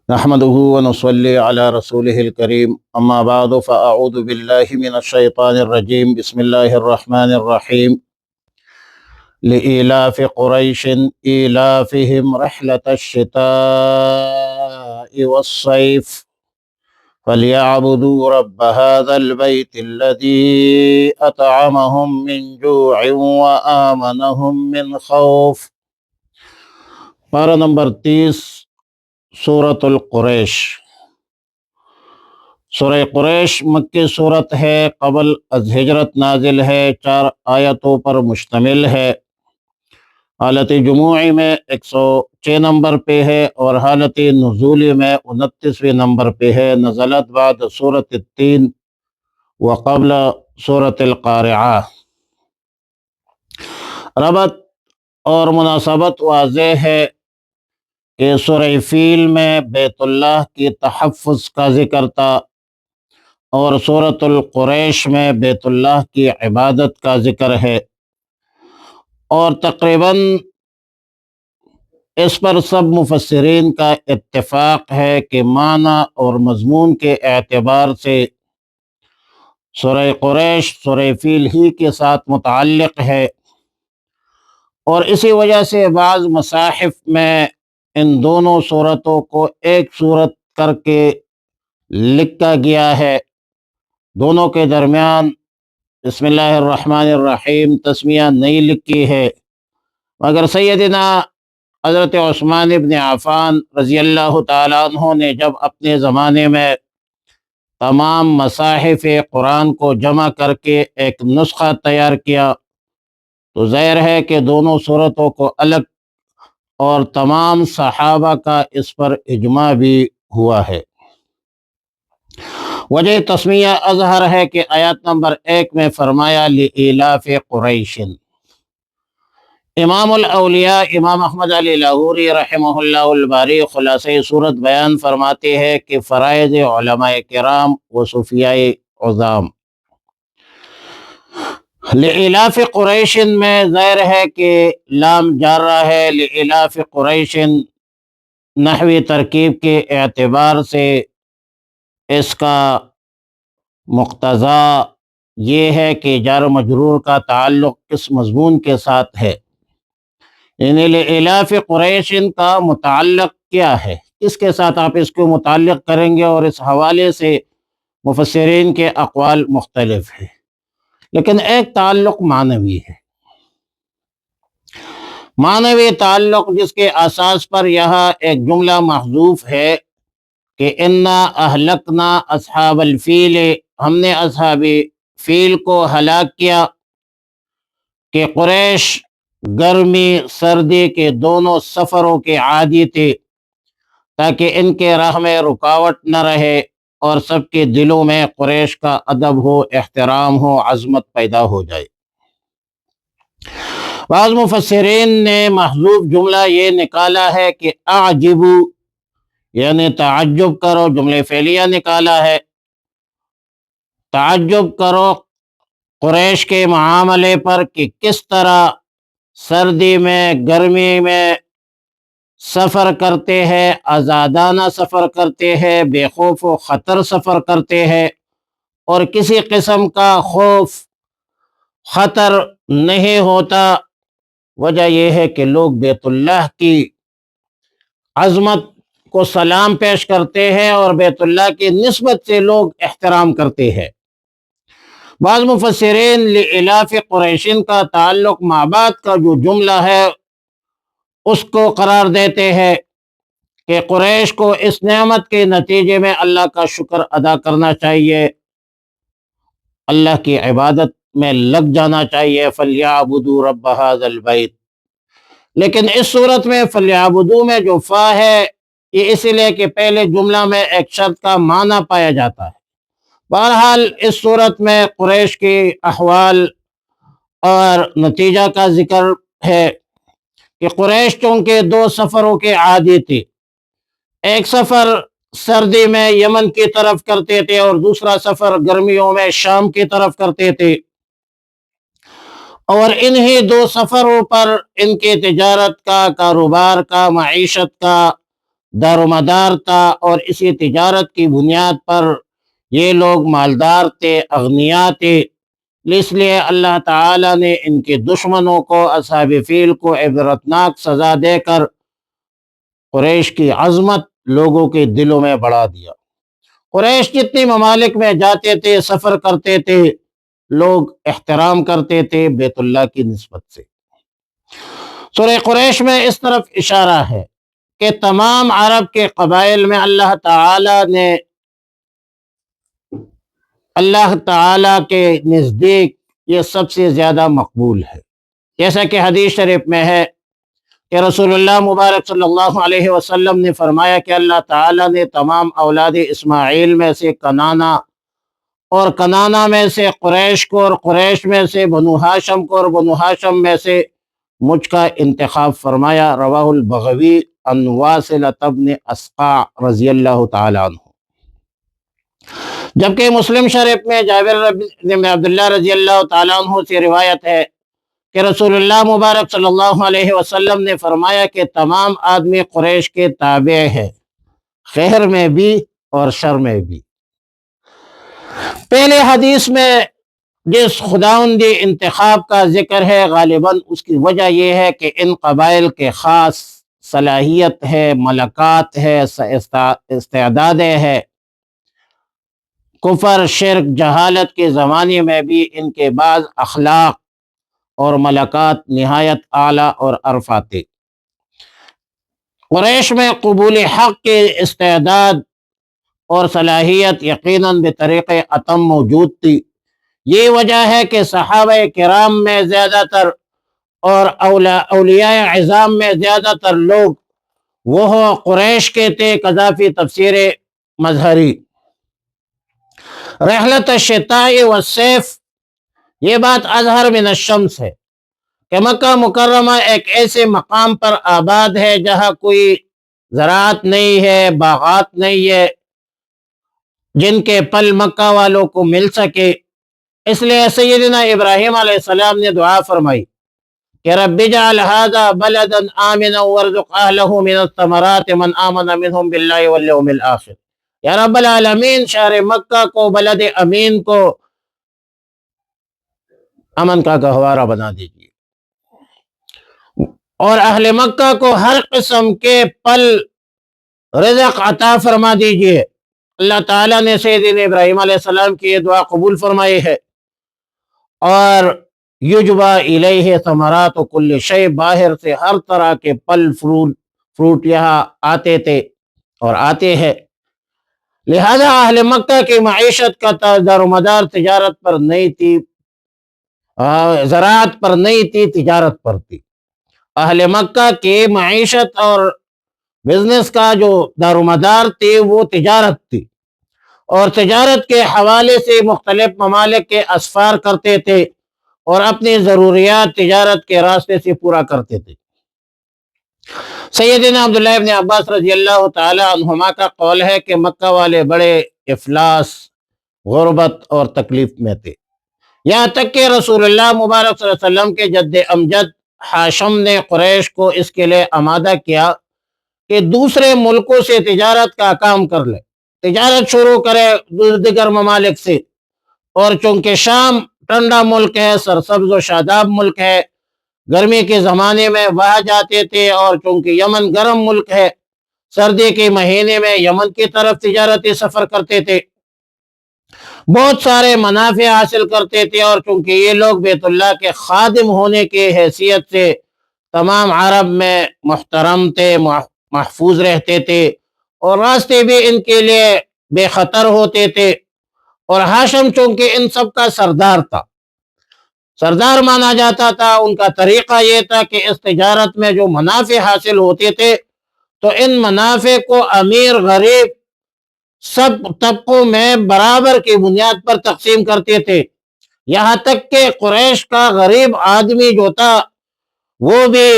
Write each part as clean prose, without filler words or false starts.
نحمده ونصلي على رسوله الكريم اما بعد فاعوذ بالله من الشيطان الرجيم بسم الله الرحمن الرحيم لإيلاف قريش إيلافهم رحلة الشتاء والصيف فليعبدوا رب هذا البيت الذي أطعمهم من جوع وآمنهم من خوف۔ پارہ نمبر 30، سورۃ القریش۔ سورہ قریش مکی صورت ہے، قبل از ہجرت نازل ہے، 4 آیتوں پر مشتمل ہے۔ حالت جموعی میں 106 نمبر پہ ہے اور حالت نزولی میں 29ویں نمبر پہ ہے۔ نزلت بعد سورۃ التین وقبل سورۃ القارعہ۔ ربط اور مناسبت واضح ہے کہ سورہ فیل میں بیت اللہ کی تحفظ کا ذکر تھا اور سورۃ القریش میں بیت اللہ کی عبادت کا ذکر ہے، اور تقریباً اس پر سب مفسرین کا اتفاق ہے کہ معنی اور مضمون کے اعتبار سے سورہ قریش سورہ فیل ہی کے ساتھ متعلق ہے، اور اسی وجہ سے بعض مصاحف میں ان دونوں صورتوں کو ایک صورت کر کے لکھا گیا ہے۔ دونوں کے درمیان بسم اللہ الرحمن الرحیم تسمیہ نہیں لکھی ہے، مگر سیدنا حضرت عثمان ابن عفان رضی اللہ تعالیٰ عنہ نے جب اپنے زمانے میں تمام مصاحف قرآن کو جمع کر کے ایک نسخہ تیار کیا تو ظاہر ہے کہ دونوں صورتوں کو الگ، اور تمام صحابہ کا اس پر اجماع بھی ہوا ہے۔ وجہ تسمیہ اظہر ہے کہ آیت نمبر 1 میں فرمایا لإیلاف قریش۔ امام الاولیاء امام احمد علی لاہوری رحمہ اللہ الباری خلاصہ صورت بیان فرماتے ہیں کہ فرائض علماء کرام و صوفیاء عظام۔ لإیلاف قریش میں ظاہر ہے کہ لام جارہ ہے، لإیلاف قریش نحوی ترکیب کے اعتبار سے اس کا مقتضا یہ ہے کہ جار و مجرور کا تعلق کس مضمون کے ساتھ ہے، یعنی لإیلاف قریش کا متعلق کیا ہے، کس کے ساتھ آپ اس کو متعلق کریں گے، اور اس حوالے سے مفسرین کے اقوال مختلف ہیں، لیکن ایک تعلق معنوی ہے، معنوی تعلق جس کے اساس پر یہاں ایک جملہ محذوف ہے کہ انا اہلکنا اصحاب الفیل، ہم نے اصحاب فیل کو ہلاک کیا، کہ قریش گرمی سردی کے دونوں سفروں کے عادی تھے تاکہ ان کے راہ میں رکاوٹ نہ رہے اور سب کے دلوں میں قریش کا ادب ہو، احترام ہو، عظمت پیدا ہو جائے۔ بعض مفسرین نے محذوف جملہ یہ نکالا ہے کہ اعجبو، یعنی تعجب کرو، جملہ فعلیہ نکالا ہے، تعجب کرو قریش کے معاملے پر کہ کس طرح سردی میں گرمی میں سفر کرتے ہیں، آزادانہ سفر کرتے ہیں، بے خوف و خطر سفر کرتے ہیں، اور کسی قسم کا خوف خطر نہیں ہوتا۔ وجہ یہ ہے کہ لوگ بیت اللہ کی عظمت کو سلام پیش کرتے ہیں اور بیت اللہ کی نسبت سے لوگ احترام کرتے ہیں۔ بعض مفسرین لإیلاف قریشین کا تعلق مع بعد کا جو جملہ ہے اس کو قرار دیتے ہیں کہ قریش کو اس نعمت کے نتیجے میں اللہ کا شکر ادا کرنا چاہیے، اللہ کی عبادت میں لگ جانا چاہیے، فَلْيَعْبُدُوا رَبَّ هَذَا الْبَيْتِ۔ لیکن اس صورت میں فَلْيَعْبُدُوا میں جو فا ہے یہ اس لیے کہ پہلے جملہ میں ایک شرط کا معنی پایا جاتا ہے۔ بہرحال اس صورت میں قریش کی احوال اور نتیجہ کا ذکر ہے کہ قریش چونکہ 2 سفروں کے عادی تھی، ایک سفر سردی میں یمن کی طرف کرتے تھے اور دوسرا سفر گرمیوں میں شام کی طرف کرتے تھے، اور انہی 2 سفروں پر ان کے تجارت کا، کاروبار کا، معیشت کا دار و مدار تھا، اور اسی تجارت کی بنیاد پر یہ لوگ مالدار تھے، اغنیا تھے۔ اس لیے اللہ تعالیٰ نے ان کے دشمنوں کو، اصحاب فیل کو، عبرتناک سزا دے کر قریش کی عظمت لوگوں کے دلوں میں بڑھا دیا۔ قریش جتنی ممالک میں جاتے تھے، سفر کرتے تھے، لوگ احترام کرتے تھے بیت اللہ کی نسبت سے۔ سورہ قریش میں اس طرف اشارہ ہے کہ تمام عرب کے قبائل میں اللہ تعالی کے نزدیک یہ سب سے زیادہ مقبول ہے، جیسا کہ حدیث شریف میں ہے کہ رسول اللہ مبارک صلی اللہ علیہ وسلم نے فرمایا کہ اللہ تعالیٰ نے تمام اولاد اسماعیل میں سے کنانا، اور کنانا میں سے قریش کو، اور قریش میں سے بنو ہاشم کو، اور بنو ہاشم میں سے مجھ کا انتخاب فرمایا۔ رواہ البغوی عن واصلۃ بن اسقع رضی اللہ تعالیٰ عنہ۔ جبکہ مسلم شریف میں جابر بن عبداللہ رضی اللہ تعالیٰ عنہ سے روایت ہے کہ رسول اللہ مبارک صلی اللہ علیہ وسلم نے فرمایا کہ تمام آدمی قریش کے تابع ہے، خیر میں بھی اور شر میں بھی۔ پہلے حدیث میں جس خداوندی انتخاب کا ذکر ہے، غالباً اس کی وجہ یہ ہے کہ ان قبائل کے خاص صلاحیت ہے، ملکات ہے، استعدادیں ہے۔ کفر، شرک، جہالت کے زمانے میں بھی ان کے بعض اخلاق اور ملکات نہایت اعلیٰ اور عرفہ تھے۔ قریش میں قبول حق کے استعداد اور صلاحیت یقیناً بطریق اتم موجود تھی۔ یہ وجہ ہے کہ صحابہ کرام میں زیادہ تر اور اولیاء عظام میں زیادہ تر لوگ وہ قریش کے تھے۔ قذافی تفسیر مظہری، رحلت الشتاء والصیف، یہ بات اظہر من الشمس ہے کہ مکہ مکرمہ ایک ایسے مقام پر آباد ہے جہاں کوئی زراعت نہیں ہے، باغات نہیں ہے جن کے پل مکہ والوں کو مل سکے۔ اس لیے سیدنا ابراہیم علیہ السلام نے دعا فرمائی کہ رب اجعل هذا بلدا آمنا وارزق اہلہ من الثمرات من آمن منہم باللہ والیوم الآخر۔ یا رب العالمین، شہر مکہ کو، بلد امین کو امن کا گہوارہ بنا دیجیے، اور اہل مکہ کو ہر قسم کے پل رزق عطا فرما دیجیے۔ اللہ تعالیٰ نے سیدنا ابراہیم علیہ السلام کی یہ دعا قبول فرمائی ہے۔ اور یجبا الیہ ثمرات کل شیء، باہر سے ہر طرح کے پل فروٹ یہاں آتے تھے اور آتے ہیں۔ لہذا اہل مکہ کی معیشت کا دار و مدار تجارت پر نہیں تھی، زراعت پر نہیں تھی، تجارت پر تھی۔ اہل مکہ کی معیشت اور بزنس کا جو دار و مدار تھی وہ تجارت تھی، اور تجارت کے حوالے سے مختلف ممالک کے اسفار کرتے تھے اور اپنی ضروریات تجارت کے راستے سے پورا کرتے تھے۔ سیدنا عبداللہ ابن عباس رضی اللہ تعالی عنہما کا قول ہے کہ مکہ والے بڑے افلاس، غربت اور تکلیف میں تھے، یہاں تک کہ رسول اللہ مبارک صلی اللہ علیہ وسلم کے جد امجد ہاشم نے قریش کو اس کے لیے آمادہ کیا کہ دوسرے ملکوں سے تجارت کا کام کر لے، تجارت شروع کرے دیگر ممالک سے۔ اور چونکہ شام ٹھنڈا ملک ہے، سرسبز و شاداب ملک ہے، گرمی کے زمانے میں وہاں جاتے تھے، اور چونکہ یمن گرم ملک ہے، سردی کے مہینے میں یمن کی طرف تجارتی سفر کرتے تھے، بہت سارے منافع حاصل کرتے تھے۔ اور چونکہ یہ لوگ بیت اللہ کے خادم ہونے کی حیثیت سے تمام عرب میں محترم تھے، محفوظ رہتے تھے، اور راستے بھی ان کے لیے بے خطر ہوتے تھے۔ اور ہاشم چونکہ ان سب کا سردار تھا، سردار مانا جاتا تھا، ان کا طریقہ یہ تھا کہ اس تجارت میں جو منافع حاصل ہوتے تھے تو ان منافع کو امیر غریب سب طبقوں میں برابر کی بنیاد پر تقسیم کرتے تھے، یہاں تک کہ قریش کا غریب آدمی جو تھا وہ بھی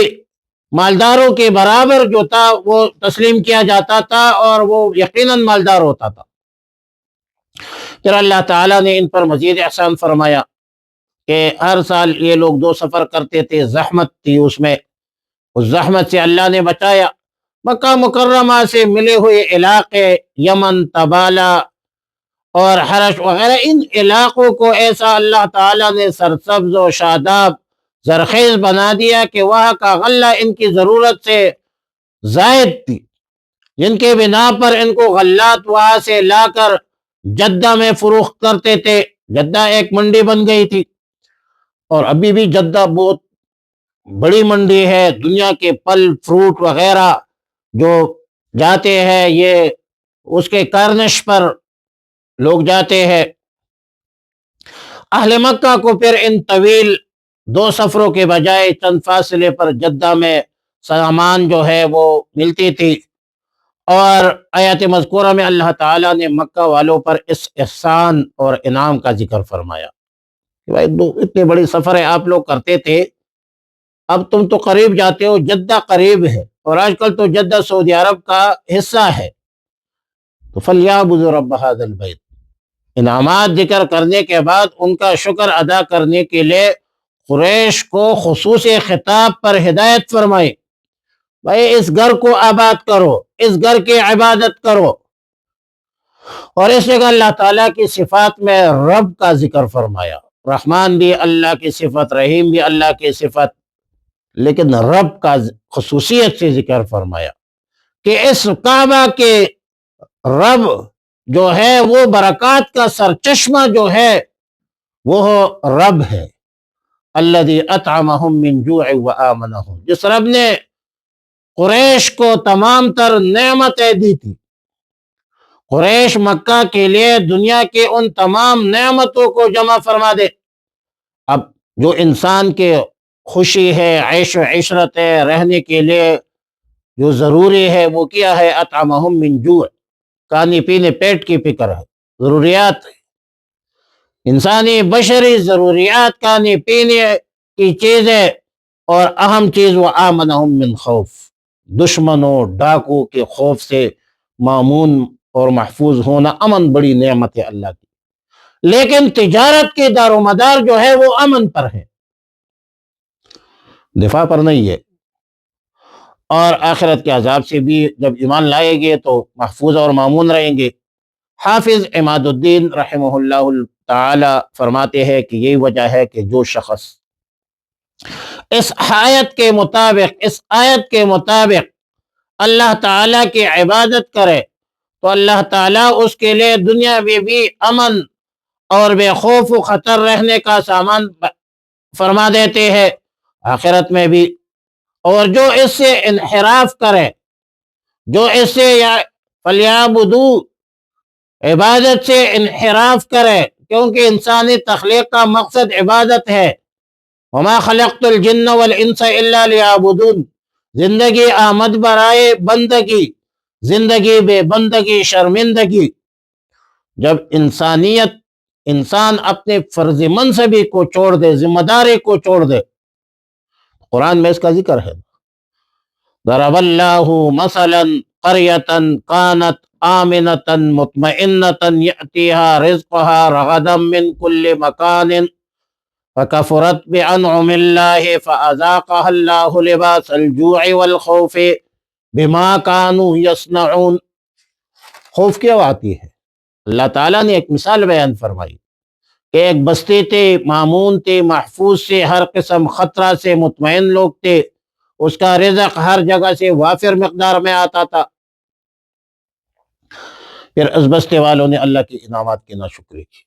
مالداروں کے برابر جو تھا وہ تسلیم کیا جاتا تھا، اور وہ یقیناً مالدار ہوتا تھا۔ پھر اللہ تعالیٰ نے ان پر مزید احسان فرمایا کہ ہر سال یہ لوگ 2 سفر کرتے تھے، زحمت تھی اس میں، اس زحمت سے اللہ نے بچایا۔ مکہ مکرمہ سے ملے ہوئے علاقے، یمن، تبالہ اور حرش وغیرہ، ان علاقوں کو ایسا اللہ تعالیٰ نے سرسبز و شاداب زرخیز بنا دیا کہ وہاں کا غلہ ان کی ضرورت سے زائد تھی، جن کے بنا پر ان کو غلات وہاں سے لا کر جدہ میں فروخت کرتے تھے۔ جدہ ایک منڈی بن گئی تھی، اور ابھی بھی جدہ بہت بڑی منڈی ہے، دنیا کے پھل فروٹ وغیرہ جو جاتے ہیں یہ اس کے کارنش پر لوگ جاتے ہیں۔ اہل مکہ کو پھر ان طویل 2 سفروں کے بجائے چند فاصلے پر جدہ میں سامان جو ہے وہ ملتی تھی، اور آیات مذکورہ میں اللہ تعالیٰ نے مکہ والوں پر اس احسان اور انعام کا ذکر فرمایا کہ بھائی اتنے بڑی سفر آپ لوگ کرتے تھے، اب تم تو قریب جاتے ہو، جدہ قریب ہے، اور آج کل تو جدہ سعودی عرب کا حصہ ہے، تو فَلْيَعْبُدُوا رَبَّ هَذَا الْبَيْتِ۔ انعامات ذکر کرنے کے بعد ان کا شکر ادا کرنے کے لیے قریش کو خصوصی خطاب پر ہدایت فرمائی، بھائی اس گھر کو آباد کرو، اس گھر کی عبادت کرو، اور اس جگہ اللہ تعالیٰ کی صفات میں رب کا ذکر فرمایا۔ رحمان بھی اللہ کی صفت، رحیم بھی اللہ کی صفت، لیکن رب کا خصوصیت سے ذکر فرمایا کہ اس کعبہ کے رب جو ہے وہ برکات کا سرچشمہ جو ہے وہ رب ہے، الذی اطعمہم من جوع وآمنہم، جس رب نے قریش کو تمام تر نعمتیں دی تھی۔ قریش مکہ کے لیے دنیا کے ان تمام نعمتوں کو جمع فرما دے۔ اب جو انسان کے خوشی ہے، عیش و عشرت ہے، رہنے کے لیے جو ضروری ہے وہ کیا ہے؟ اطعمہم من جوع، کھانے پینے پیٹ کی فکر ہے، ضروریات انسانی بشری ضروریات، کھانے پینے کی چیزیں، اور اہم چیز وہ آمنہم من خوف، دشمنوں ڈاکو کے خوف سے مامون اور محفوظ ہونا امن بڑی نعمت ہے اللہ کی، لیکن تجارت کی دار و مدار جو ہے وہ امن پر ہے، دفاع پر نہیں ہے، اور آخرت کے عذاب سے بھی جب ایمان لائیں گے تو محفوظ اور مامون رہیں گے۔ حافظ عماد الدین رحمہ اللہ تعالی فرماتے ہیں کہ یہی وجہ ہے کہ جو شخص اس آیت کے مطابق اللہ تعالیٰ کی عبادت کرے تو اللہ تعالیٰ اس کے لیے دنیا میں بھی امن اور بے خوف و خطر رہنے کا سامان فرما دیتے ہیں، آخرت میں بھی۔ اور جو اس سے انحراف کرے، جو اس سے فَلْيَعْبُدُوا عبادت سے انحراف کرے، کیونکہ انسانی تخلیق کا مقصد عبادت ہے، وَمَا خَلَقْتُ الْجِنَّ وَالْإِنسَ إِلَّا لِيَعْبُدُونَ، زندگی آمد برائے بندگی، زندگی بے بندگی شرمندگی۔ جب انسان اپنے فرض منصبی کو چھوڑ دے، ذمہ داری کو چھوڑ دے، قرآن میں اس کا ذکر ہے، ضرب اللہ مثلا قریۃ کانت آمنۃ مطمئنۃ یأتیہا رزقہا رغدا من کل مکان فکفرت بانعم اللہ فاذاقہا اللہ لباس الجوع والخوف بما کانوا یصنعون۔ خوف کیوں آتی ہے؟ اللہ تعالیٰ نے ایک مثال بیان فرمائی کہ ایک بستی تھی، مامون تھی، محفوظ سے، ہر قسم خطرہ سے مطمئن لوگ تھے، اس کا رزق ہر جگہ سے وافر مقدار میں آتا تھا، پھر اس بستے والوں نے اللہ کے انعامات کی ناشکری کی،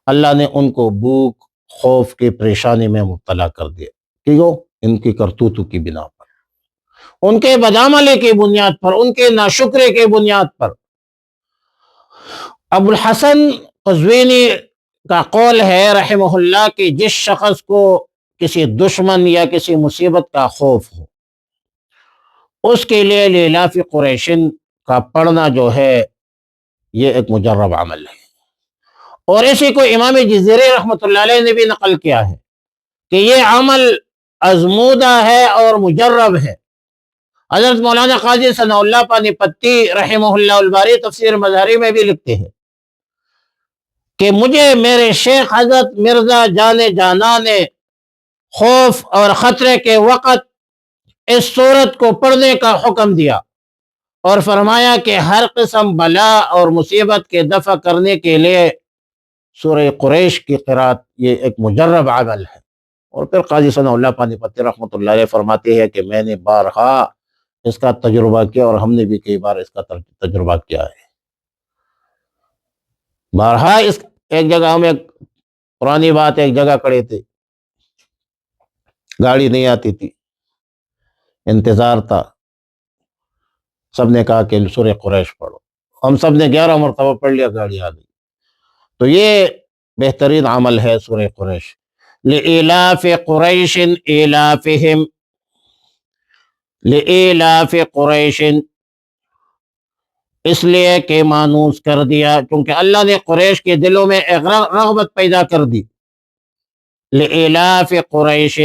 اللہ نے ان کو بھوک، خوف کی پریشانی میں مبتلا کر دیا، کیوں؟ ان کی کرتوتوں کی بنا پر، ان کے بدعملی کی بنیاد پر، ان کے ناشکری کی بنیاد پر۔ ابو الحسن قزوینی کا قول ہے رحمہ اللہ کہ جس شخص کو کسی دشمن یا کسی مصیبت کا خوف ہو، اس کے لیے لیلاف قریشن کا پڑھنا جو ہے یہ ایک مجرب عمل ہے، اور اسی کو امام جزیری رحمۃ اللہ علیہ نے بھی نقل کیا ہے کہ یہ عمل ازمودہ ہے اور مجرب ہے۔ حضرت مولانا قاضی ثناء اللہ پانی پتی رحمہ اللہ الباری تفسیر مظہری میں بھی لکھتے ہیں کہ مجھے میرے شیخ حضرت مرزا جان جانا نے خوف اور خطرے کے وقت اس سورت کو پڑھنے کا حکم دیا اور فرمایا کہ ہر قسم بلا اور مصیبت کے دفع کرنے کے لیے سورہ قریش کی قرات یہ ایک مجرب عمل ہے۔ اور پھر قاضی ثناء اللہ پانی پتی رحمۃ اللہ علیہ فرماتے ہیں کہ میں نے بارہا اس کا تجربہ کیا اور ہم نے بھی کئی بار اس کا تجربہ کیا ہے۔ بارہا ایک جگہ ہم ایک پرانی بات ایک جگہ کھڑے تھے، گاڑی نہیں آتی تھی، انتظار تھا، سب نے کہا کہ سورہ قریش پڑھو، ہم سب نے 11 مرتبہ پڑھ لیا، گاڑی آ گئی۔ تو یہ بہترین عمل ہے سورہ قریش۔ لإلاف قریش إلافہم، لإلاف قریش اس لیے کہ مانوس کر دیا، کیونکہ اللہ نے قریش کے دلوں میں ایک رغبت پیدا کر دی۔ لإلاف قریش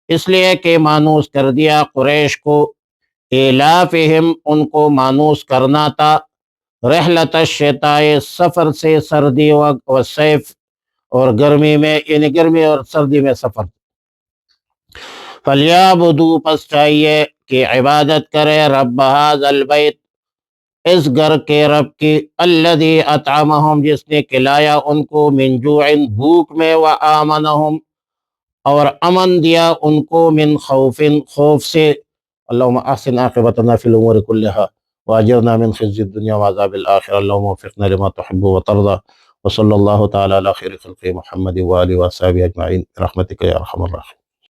اس لیے کہ مانوس کر دیا قریش کو، إلافہم ان کو مانوس کرنا تھا، رحلت الشتاء سفر سے، سردی والصیف اور گرمی میں، یعنی گرمی اور سردی میں سفر۔ فَلْيَعْبُدُوا پس چاہیے کہ عبادت کرے، رب هذا البیت اس گھر کے رب کی، الذی اطعمہم جس نے کھلایا ان کو، من جوع بھوک میں، وآمنہم اور امن دیا ان کو، من خوف خوف سے۔ اللہم احسن عاقبتنا فی الامور کلہا واجرنا من خزي الدنيا وعذاب الآخرة، اللهم وفقنا لما تحب وترضى، وصلى الله تعالى على خير خلق محمد وآله وصحبه أجمعين برحمتك يا أرحم الراحمين۔